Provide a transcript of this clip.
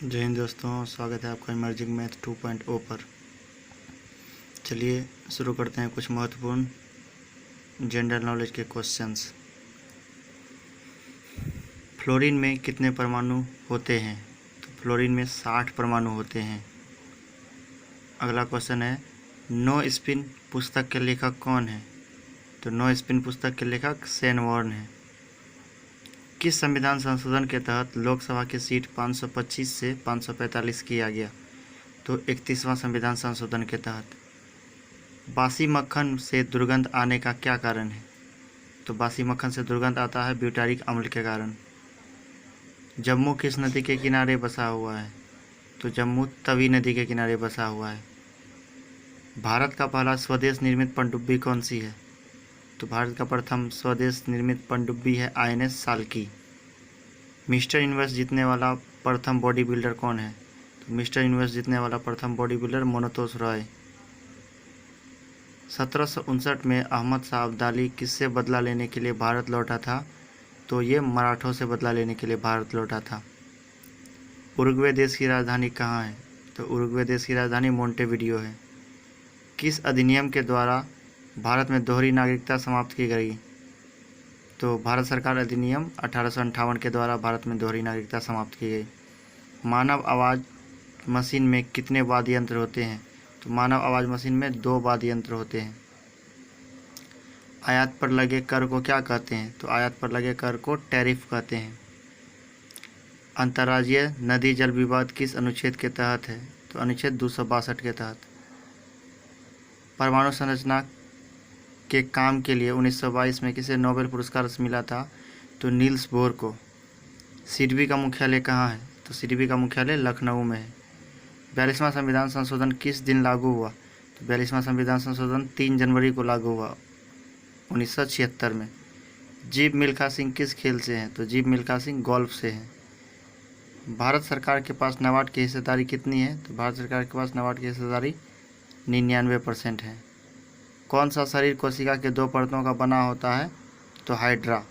जय हिंद दोस्तों, स्वागत है आपका इमर्जिंग मैथ 2.0 पर। चलिए शुरू करते हैं कुछ महत्वपूर्ण जनरल नॉलेज के क्वेश्चंस। फ्लोरीन में कितने परमाणु होते हैं? तो फ्लोरीन में 60 परमाणु होते हैं। अगला क्वेश्चन है, नो स्पिन पुस्तक के लेखक कौन है? तो नो स्पिन पुस्तक के लेखक शेन वॉर्न है। किस संविधान संशोधन के तहत लोकसभा की सीट 525 से 545 किया गया? तो 31वां संविधान संशोधन के तहत। बासी मक्खन से दुर्गंध आने का क्या कारण है? तो बासी मक्खन से दुर्गंध आता है ब्यूटारिक अम्ल के कारण। जम्मू किस नदी के किनारे बसा हुआ है? तो जम्मू तवी नदी के किनारे बसा हुआ है। भारत का पहला स्वदेश निर्मित पनडुब्बी कौन सी है? तो भारत का प्रथम स्वदेश निर्मित पनडुब्बी है INS साल्की। मिस्टर यूनिवर्स जीतने वाला प्रथम बॉडी बिल्डर कौन है? तो मिस्टर यूनिवर्स जीतने वाला प्रथम बॉडी बिल्डर मोनतोष रॉय। 1759 में अहमद शाह अब्दाली किससे बदला लेने के लिए भारत लौटा था? तो ये मराठों से बदला लेने के लिए भारत लौटा था। उरुग्वे देश की राजधानी कहाँ है? तो उरुग्वे देश की राजधानी मोंटेविडियो है। किस अधिनियम के द्वारा भारत में दोहरी नागरिकता समाप्त की गई? तो भारत सरकार अधिनियम 1858 के द्वारा भारत में दोहरी नागरिकता समाप्त की गई। मानव आवाज़ मशीन में कितने वाद्य यंत्र होते हैं? तो मानव आवाज़ मशीन में 2 वाद्य यंत्र होते हैं। आयात पर लगे कर को क्या कहते हैं? तो आयात पर लगे कर को टैरिफ कहते हैं। अंतर्राज्यीय नदी जल विवाद किस अनुच्छेद के तहत है? तो अनुच्छेद 262 के तहत। परमाणु संरचना के काम के लिए 1922 में किसे नोबेल पुरस्कार मिला था? तो नील्स बोर को। सिडबी का मुख्यालय कहाँ है? तो सिडबी का मुख्यालय लखनऊ में है। 42वां संविधान संशोधन किस दिन लागू हुआ? तो 42वां संविधान संशोधन 3 जनवरी को लागू हुआ 1976 में। जीव मिल्खा सिंह किस खेल से हैं? तो जीव मिल्खा सिंह गोल्फ से हैं। भारत सरकार के पास नाबार्ड की हिस्सेदारी कितनी है? तो भारत सरकार के पास नाबार्ड की हिस्सेदारी 99% है। कौन सा शरीर कोशिका के 2 परतों का बना होता है? तो हाइड्रा।